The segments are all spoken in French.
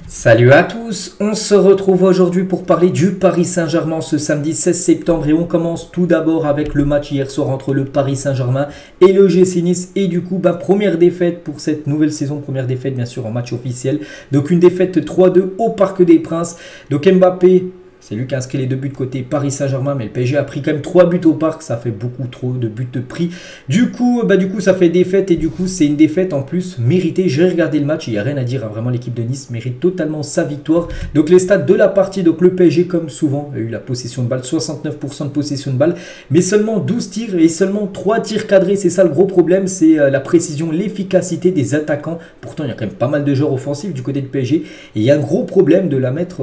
Salut à tous, on se retrouve aujourd'hui pour parler du Paris Saint-Germain ce samedi 16 septembre et on commence tout d'abord avec le match hier soir entre le Paris Saint-Germain et le GC Nice et du coup première défaite pour cette nouvelle saison, première défaite bien sûr en match officiel, donc une défaite 3-2 au Parc des Princes, donc Mbappé. C'est lui qui a inscrit les 2 buts côté Paris Saint-Germain, mais le PSG a pris quand même 3 buts au Parc, ça fait beaucoup trop de buts de pris. Du coup, ça fait défaite et du coup c'est une défaite en plus méritée. J'ai regardé le match, il n'y a rien à dire, hein. Vraiment l'équipe de Nice mérite totalement sa victoire. Donc les stats de la partie, donc le PSG comme souvent a eu la possession de balle, 69% de possession de balle, mais seulement 12 tirs et seulement 3 tirs cadrés. C'est ça le gros problème, c'est la précision, l'efficacité des attaquants. Pourtant il y a quand même pas mal de joueurs offensifs du côté du PSG et il y a un gros problème de mettre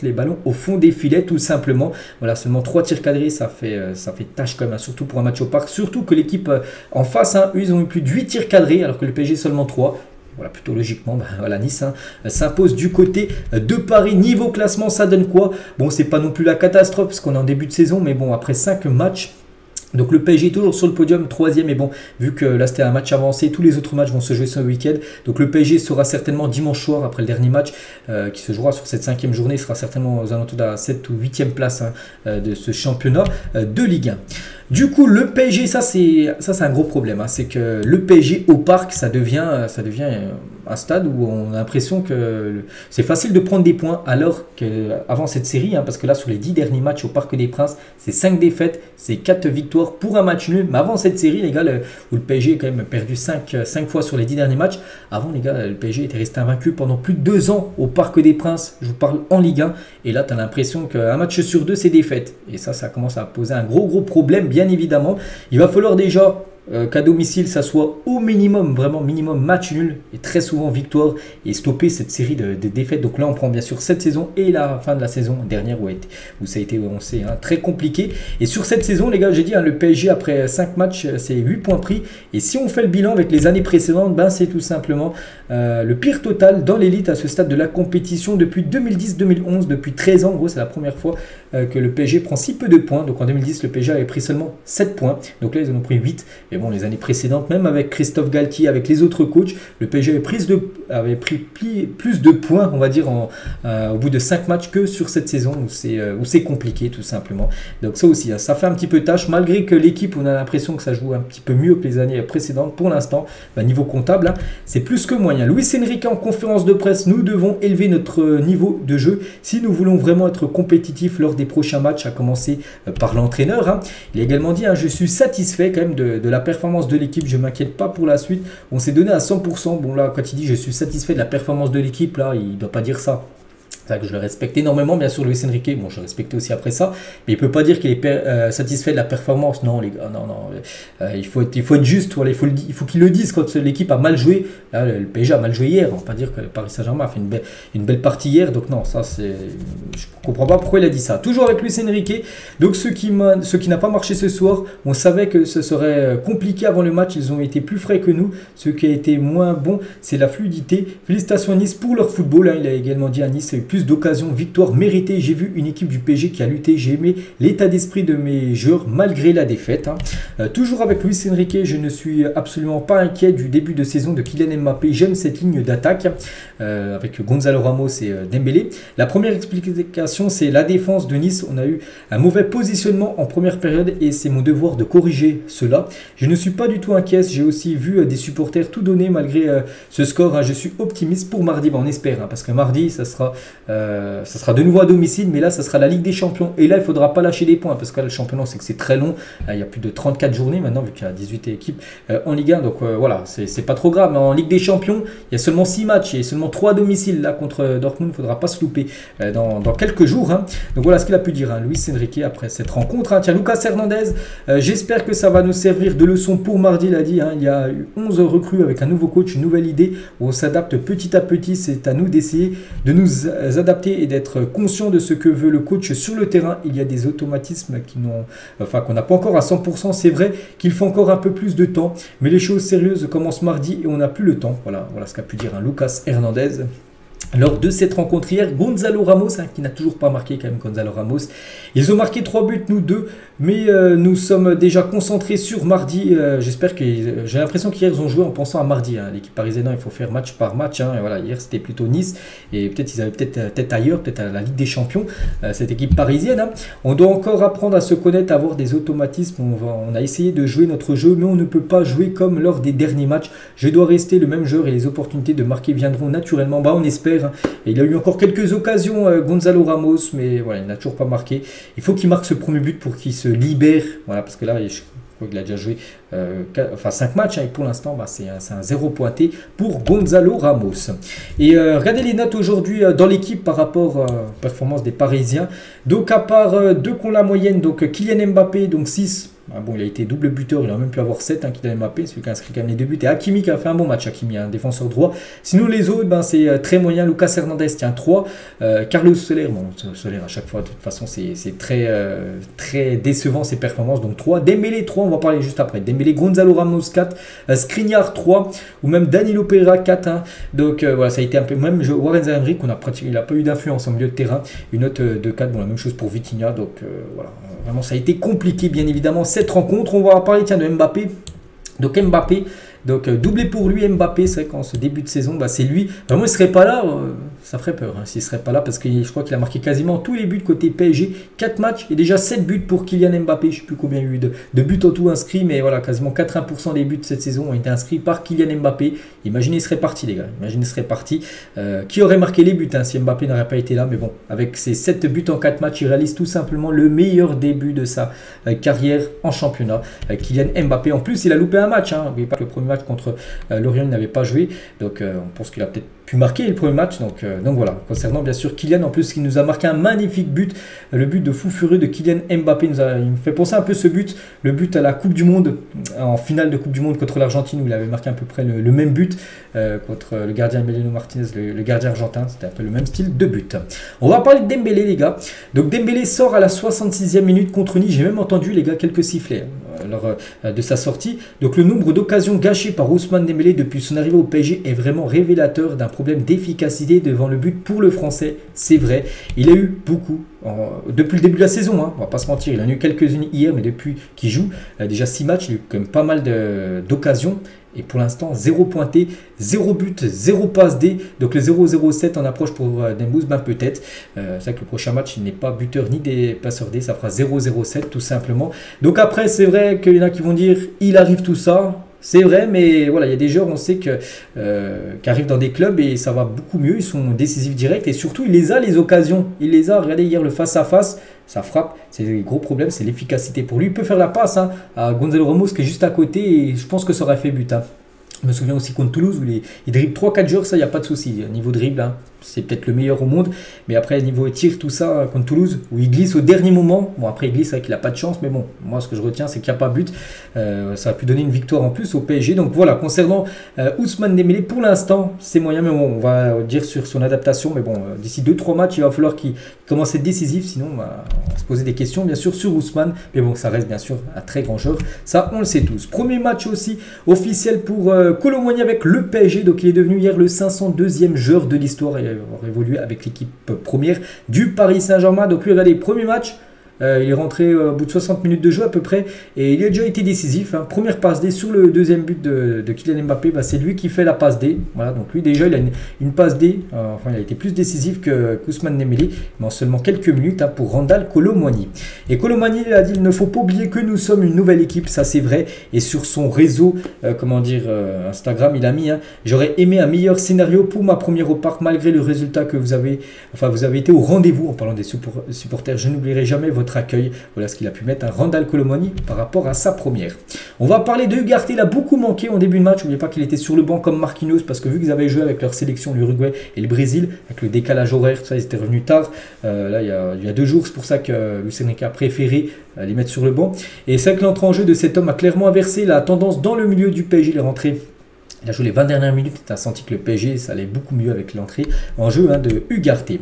les ballons au fond des filet tout simplement. Voilà, seulement 3 tirs cadrés, ça fait tâche quand même, hein, surtout pour un match au Parc. Surtout que l'équipe en face, hein, eux, ils ont eu plus de 8 tirs cadrés, alors que le PSG seulement 3. Voilà, plutôt logiquement, voilà, Nice s'impose du côté de Paris. Niveau classement, ça donne quoi? Bon, c'est pas non plus la catastrophe, parce qu'on est en début de saison, mais bon, après 5 matchs, donc le PSG est toujours sur le podium, 3e, et bon, vu que là c'était un match avancé, tous les autres matchs vont se jouer ce week-end. Donc le PSG sera certainement dimanche soir, après le dernier match qui se jouera sur cette 5e journée, sera certainement aux alentours de la 7 ou 8e place de ce championnat de Ligue 1. Du coup, le PSG, ça c'est un gros problème, hein. C'est que le PSG au Parc, ça devient un stade où on a l'impression que c'est facile de prendre des points, alors qu'avant cette série, hein, parce que là sur les 10 derniers matchs au Parc des Princes, c'est 5 défaites, c'est 4 victoires pour un match nul. Mais avant cette série, les gars, où le PSG a quand même perdu 5 fois sur les 10 derniers matchs, avant les gars, le PSG était resté invaincu pendant plus de 2 ans au Parc des Princes. Je vous parle en Ligue 1, et là tu as l'impression qu'un match sur 2 c'est défaite, et ça commence à poser un gros problème. Bien évidemment, il va falloir déjà qu'à domicile, ça soit au minimum, vraiment minimum match nul et très souvent victoire et stopper cette série de défaites. Donc là, on prend bien sûr cette saison et la fin de la saison dernière où ça a été, on sait, hein, très compliqué. Et sur cette saison, les gars, j'ai dit, hein, le PSG après 5 matchs, c'est 8 points pris. Et si on fait le bilan avec les années précédentes, c'est tout simplement le pire total dans l'élite à ce stade de la compétition depuis 2010-2011, depuis 13 ans. En gros, c'est la première fois que le PSG prend si peu de points. Donc en 2010, le PSG avait pris seulement 7 points. Donc là, ils en ont pris 8. Mais bon, les années précédentes, même avec Christophe Galtier, avec les autres coachs, le PSG avait pris plus de points, on va dire, au bout de 5 matchs que sur cette saison où c'est compliqué, tout simplement. Donc ça aussi, hein, ça fait un petit peu tâche, malgré que l'équipe, on a l'impression que ça joue un petit peu mieux que les années précédentes. Pour l'instant, niveau comptable, hein, c'est plus que moyen. Luis Enrique en conférence de presse, nous devons élever notre niveau de jeu si nous voulons vraiment être compétitifs lors des prochains matchs, à commencer par l'entraîneur. Hein. Il a également dit, hein, je suis satisfait quand même de la performance de l'équipe, je ne m'inquiète pas pour la suite. On s'est donné à 100%. Bon là, quand il dit je suis satisfait de la performance de l'équipe, là, il ne doit pas dire ça. C'est vrai que je le respecte énormément, bien sûr, Luis Enrique. Bon, je le respectais aussi après ça, mais il ne peut pas dire qu'il est satisfait de la performance. Non, les gars, non. Il faut être juste. Voilà, il faut qu'il le dise quand l'équipe a mal joué. Là, le PSG a mal joué hier. On ne va pas dire que le Paris Saint-Germain a fait une belle partie hier. Donc non, ça c'est. Je ne comprends pas pourquoi il a dit ça. Toujours avec Luis Enrique. Donc ce qui n'a pas marché ce soir, on savait que ce serait compliqué avant le match. Ils ont été plus frais que nous. Ce qui a été moins bon, c'est la fluidité. Félicitations à Nice pour leur football. Hein. Il a également dit à Nice plus d'occasions, victoire méritée. J'ai vu une équipe du PSG qui a lutté. J'ai aimé l'état d'esprit de mes joueurs malgré la défaite. Hein. Toujours avec Luis Enrique, je ne suis absolument pas inquiet du début de saison de Kylian Mbappé. J'aime cette ligne d'attaque avec Gonzalo Ramos et Dembélé. La première explication, c'est la défense de Nice. On a eu un mauvais positionnement en première période et c'est mon devoir de corriger cela. Je ne suis pas du tout inquiet. J'ai aussi vu des supporters tout donner malgré ce score. Hein. Je suis optimiste pour mardi. On espère, hein, parce que mardi, ça sera de nouveau à domicile, mais là ça sera la Ligue des Champions et là il ne faudra pas lâcher les points parce que là, le championnat c'est que c'est très long, il y a plus de 34 journées maintenant vu qu'il y a 18 équipes en Ligue 1, donc voilà, c'est pas trop grave. Mais en Ligue des Champions il y a seulement 6 matchs et seulement 3 à domicile. Là contre Dortmund, il ne faudra pas se louper dans quelques jours. Hein. Donc voilà ce qu'il a pu dire, hein, Luis Enrique après cette rencontre. Hein. Tiens, Lucas Hernandez, j'espère que ça va nous servir de leçon pour mardi, il a dit. Hein. Il y a eu 11 recrues avec un nouveau coach, une nouvelle idée, où on s'adapte petit à petit. C'est à nous d'essayer de nous adapter et d'être conscient de ce que veut le coach sur le terrain. Il y a des automatismes qu'on n'a pas encore à 100%. C'est vrai qu'il faut encore un peu plus de temps, mais les choses sérieuses commencent mardi et on n'a plus le temps. Voilà ce qu'a pu dire un Lucas Hernandez. lors de cette rencontre hier. Gonzalo Ramos, hein, qui n'a toujours pas marqué quand même, Gonzalo Ramos. Ils ont marqué 3 buts, nous 2, mais nous sommes déjà concentrés sur mardi. J'espère que j'ai l'impression qu'hier ils ont joué en pensant à mardi. Hein. L'équipe parisienne, il faut faire match par match. Hein, et voilà, hier c'était plutôt Nice et peut-être ils avaient peut-être ailleurs, peut-être à la Ligue des Champions, cette équipe parisienne. Hein. On doit encore apprendre à se connaître, à avoir des automatismes. On a essayé de jouer notre jeu, mais on ne peut pas jouer comme lors des derniers matchs. Je dois rester le même joueur et les opportunités de marquer viendront naturellement. Bah, on espère. Hein. Et il a eu encore quelques occasions, Gonzalo Ramos, mais voilà, il n'a toujours pas marqué. Il faut qu'il marque ce premier but pour qu'il se libère. Voilà, parce que là, je crois qu'il a déjà joué 5 matchs. Hein, et pour l'instant, bah, c'est un 0 pointé pour Gonzalo Ramos. Et regardez les notes aujourd'hui dans l'équipe par rapport aux performances des Parisiens. Donc, à part 2 qu'on la moyenne, donc Kylian Mbappé, donc 6. Ah bon, il a été double buteur, il a même pu avoir 7, hein, Kylian Mbappé, celui qui a inscrit quand même les 2 buts. Et Hakimi qui a fait un bon match, Hakimi, un défenseur droit. Sinon les autres, ben, c'est très moyen. Lucas Hernandez tient 3. Carlos Soler, bon, Soler à chaque fois, de toute façon, c'est très décevant ses performances, donc 3. Dembélé 3, on va parler juste après. Dembélé, Gonzalo Ramos 4, Skriniar 3, ou même Danilo Pereira 4. Hein. Donc voilà, ça a été un peu, même Warren Zaïre, il n'a pas eu d'influence en milieu de terrain, une note de 4, bon, la même chose pour Vitinha, donc voilà. Vraiment, ça a été compliqué, bien évidemment, cette rencontre. On va parler, tiens, de Mbappé. Donc, Mbappé, donc doublé pour lui, Mbappé, c'est vrai qu'en ce début de saison, bah, c'est lui. Vraiment, il ne serait pas là, ça ferait peur, hein, s'il ne serait pas là, parce que je crois qu'il a marqué quasiment tous les buts côté PSG. 4 matchs et déjà 7 buts pour Kylian Mbappé. Je ne sais plus combien il y a eu de buts en tout inscrits, mais voilà, quasiment 80% des buts de cette saison ont été inscrits par Kylian Mbappé. Imaginez, il serait parti, les gars. Imaginez, il serait parti. Qui aurait marqué les buts, hein, si Mbappé n'aurait pas été là? Mais bon, avec ses 7 buts en 4 matchs, il réalise tout simplement le meilleur début de sa carrière en championnat. Kylian Mbappé, en plus, il a loupé un match. Hein. N'oubliez pas que le premier match contre Lorient, il n'avait pas joué. Donc, on pense qu'il a peut-être pu marquer le premier match. Donc voilà, concernant bien sûr Kylian, en plus, il nous a marqué un magnifique but. Le but de fou furieux de Kylian Mbappé. Il me fait penser un peu ce but, le but à la Coupe du Monde, en finale de Coupe du Monde contre l'Argentine, où il avait marqué à peu près le même but contre le gardien Emiliano Martinez, le gardien argentin. C'était un peu le même style de but. On va parler de Dembélé, les gars. Donc Dembélé sort à la 66e minute contre Nice. J'ai même entendu, les gars, quelques sifflets lors de sa sortie. Donc le nombre d'occasions gâchées par Ousmane Dembélé depuis son arrivée au PSG est vraiment révélateur d'un problème d'efficacité devant le but pour le Français. C'est vrai, il a eu beaucoup depuis le début de la saison, hein, on va pas se mentir, il en a eu quelques-unes hier, mais depuis qu'il joue, déjà 6 matchs, il a eu quand même pas mal d'occasions. Et pour l'instant, 0 pointé, 0 but, 0 passe D. Donc le 0-0-7 en approche pour Dembouz, ben peut-être. C'est vrai que le prochain match, il n'est pas buteur ni des passeurs D. Ça fera 0-0-7 tout simplement. Donc après, c'est vrai qu'il y en a qui vont dire, il arrive tout ça. C'est vrai, mais voilà, il y a des joueurs, on sait qui arrivent dans des clubs et ça va beaucoup mieux. Ils sont décisifs directs et surtout, il les a, les occasions. Il les a. Regardez hier le face-à-face. Ça frappe, c'est le gros problème, c'est l'efficacité pour lui. Il peut faire la passe, hein, à Gonzalo Ramos qui est juste à côté et je pense que ça aurait fait but. Hein. Je me souviens aussi contre Toulouse où il dribble 3-4 joueurs, ça il n'y a pas de souci. Niveau dribble, hein, c'est peut-être le meilleur au monde. Mais après, niveau tir, tout ça, contre Toulouse, où il glisse au dernier moment. Bon, après, il glisse, c'est vrai qu'il n'a pas de chance. Mais bon, moi, ce que je retiens, c'est qu'il n'y a pas but. Ça a pu donner une victoire en plus au PSG. Donc voilà, concernant Ousmane Dembélé, pour l'instant, c'est moyen. Mais bon, on va dire sur son adaptation. Mais bon, d'ici 2-3 matchs, il va falloir qu'il commence à être décisif. Sinon, on va se poser des questions, bien sûr, sur Ousmane. Mais bon, ça reste bien sûr un très grand joueur. Ça, on le sait tous. Premier match aussi officiel pour Kolo Muani avec le PSG. Donc, il est devenu hier le 502e joueur de l'histoire. Avoir évolué avec l'équipe première du Paris Saint-Germain. Donc lui, regardez, premier match, il est rentré au bout de 60 minutes de jeu à peu près et il a déjà été décisif. Hein. Première passe D sur le deuxième but de Kylian Mbappé, bah, c'est lui qui fait la passe D. Voilà, donc lui déjà il a une passe D, enfin il a été plus décisif que Ousmane Dembélé, mais en seulement quelques minutes, hein, pour Randal Kolo Muani. Et Kolo Muani a dit, il ne faut pas oublier que nous sommes une nouvelle équipe, ça c'est vrai. Et sur son réseau, Instagram, il a mis, hein, j'aurais aimé un meilleur scénario pour ma première au parc malgré le résultat que vous avez été au rendez-vous. En parlant des supporters, je n'oublierai jamais votre accueil. Voilà ce qu'il a pu mettre, un Randal Kolo Muani par rapport à sa première. On va parler de Ugarte. Il a beaucoup manqué en début de match. N'oubliez pas qu'il était sur le banc comme Marquinhos parce que vu qu'ils avaient joué avec leur sélection, l'Uruguay et le Brésil, avec le décalage horaire, ça, ils étaient revenus tard. Là, il y a 2 jours, c'est pour ça que Luis Enrique a préféré les mettre sur le banc. Et c'est vrai que l'entrée en jeu de cet homme a clairement inversé la tendance dans le milieu du PSG. Il est rentré. Il a joué les 20 dernières minutes, tu as senti que le PSG, ça allait beaucoup mieux avec l'entrée en jeu, hein, de Ugarte.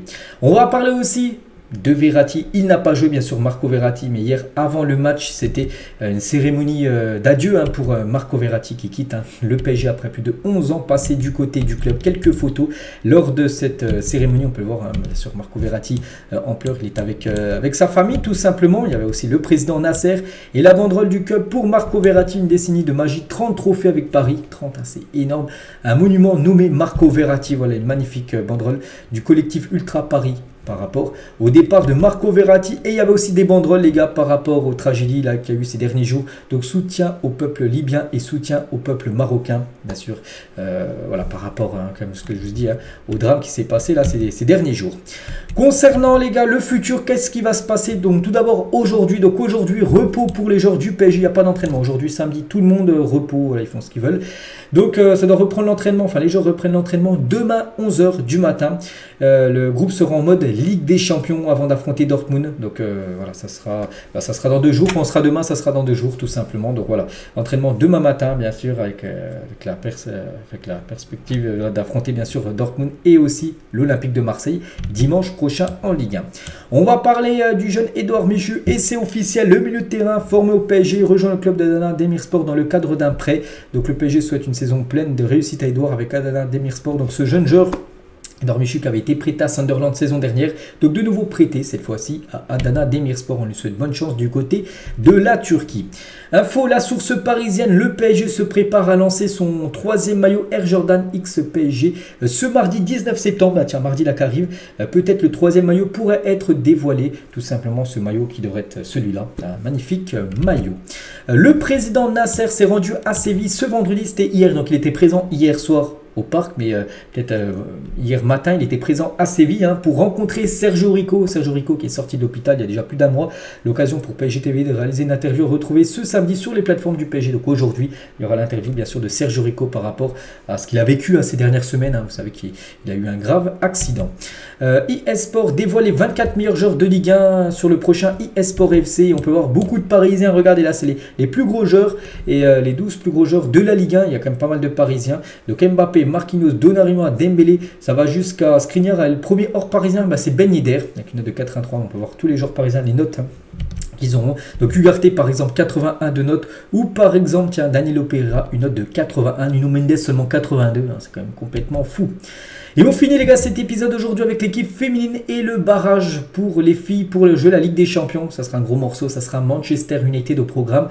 On va parler aussi de Verratti. Il n'a pas joué bien sûr Marco Verratti, mais hier avant le match c'était une cérémonie d'adieu pour Marco Verratti qui quitte le PSG après plus de 11 ans passé du côté du club. Quelques photos lors de cette cérémonie, on peut le voir bien sûr Marco Verratti en pleurs, il est avec sa famille tout simplement. Il y avait aussi le président Nasser et la banderole du club pour Marco Verratti, une décennie de magie, 30 trophées avec Paris, 30 c'est énorme, un monument nommé Marco Verratti, voilà une magnifique banderole du collectif Ultra Paris par rapport au départ de Marco Verratti. Et il y avait aussi des banderoles les gars par rapport aux tragédies qu'il y a eu ces derniers jours, donc soutien au peuple libyen et soutien au peuple marocain bien sûr, voilà par rapport comme ce que je vous dis au drame qui s'est passé là ces derniers jours. Concernant les gars le futur, qu'est-ce qui va se passer? Donc tout d'abord aujourd'hui, repos pour les joueurs du PSG, il n'y a pas d'entraînement aujourd'hui samedi, tout le monde repos, voilà, ils font ce qu'ils veulent. Donc ça doit reprendre l'entraînement, enfin les joueurs reprennent l'entraînement demain 11 h du matin. Le groupe sera en mode Ligue des Champions avant d'affronter Dortmund. Donc voilà, ça sera dans 2 jours. Quand on sera demain, ça sera dans 2 jours tout simplement. Donc voilà, entraînement demain matin bien sûr avec la perspective d'affronter bien sûr Dortmund et aussi l'Olympique de Marseille dimanche prochain en Ligue 1. On va parler du jeune Edouard Michu et c'est officiel, le milieu de terrain formé au PSG rejoint le club d'Adana Demirspor dans le cadre d'un prêt. Donc le PSG souhaite une saison pleine de réussite à Edouard avec Adana Demirspor. Donc ce jeune joueur Edouard Michu qui avait été prêté à Sunderland saison dernière, donc de nouveau prêté cette fois-ci à Adana Demirspor. On lui souhaite bonne chance du côté de la Turquie. Info, la source parisienne, le PSG se prépare à lancer son 3e maillot Air Jordan X PSG ce mardi 19 septembre. Tiens, mardi là qu'arrive, peut-être le 3e maillot pourrait être dévoilé, tout simplement ce maillot qui devrait être celui-là, un magnifique maillot. Le président Nasser s'est rendu à Séville ce vendredi, c'était hier, donc il était présent hier soir au parc, mais peut-être hier matin il était présent à Séville pour rencontrer Sergio Rico qui est sorti de l'hôpital il y a déjà plus d'un mois. L'occasion pour PSG TV de réaliser une interview retrouvée ce samedi sur les plateformes du PSG. Donc aujourd'hui il y aura l'interview bien sûr de Sergio Rico par rapport à ce qu'il a vécu ces dernières semaines. Vous savez qu'il a eu un grave accident. eSport dévoile les 24 meilleurs joueurs de Ligue 1 sur le prochain eSport FC. On peut voir beaucoup de Parisiens, regardez là c'est les plus gros joueurs et les 12 plus gros joueurs de la Ligue 1. Il y a quand même pas mal de Parisiens, donc Mbappé, Marquinhos, Donnarumma, Dembélé, ça va jusqu'à Skriniar. Le premier hors parisien c'est Ben Yedder avec une note de 83. On peut voir tous les joueurs parisiens, les notes qu'ils auront. Donc Ugarte par exemple 81 de notes, ou par exemple tiens Danilo Pereira une note de 81, Nuno Mendes seulement 82, c'est quand même complètement fou. Et on finit les gars cet épisode aujourd'hui avec l'équipe féminine et le barrage pour les filles pour le jeu la Ligue des Champions. Ça sera un gros morceau, ça sera Manchester United au programme.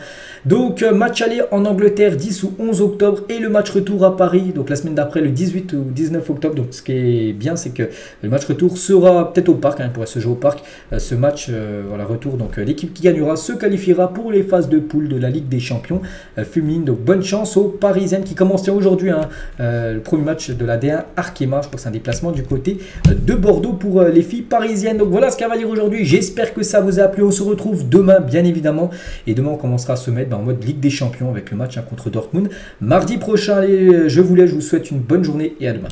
Donc match aller en Angleterre 10 ou 11 octobre et le match retour à Paris, donc la semaine d'après le 18 ou 19 octobre. Donc ce qui est bien c'est que le match retour sera peut-être au parc, il pourrait se jouer au parc ce match voilà retour. Donc l'équipe qui gagnera se qualifiera pour les phases de poule de la Ligue des Champions féminine. Donc bonne chance aux Parisiennes qui commencent aujourd'hui le premier match de la D1 Arkema. Je crois que c'est un déplacement du côté de Bordeaux pour les filles parisiennes. Donc voilà ce qu'elle va dire aujourd'hui. J'espère que ça vous a plu. On se retrouve demain bien évidemment. Et demain on commencera à se mettre en mode Ligue des Champions avec le match contre Dortmund. Mardi prochain, je vous souhaite une bonne journée et à demain.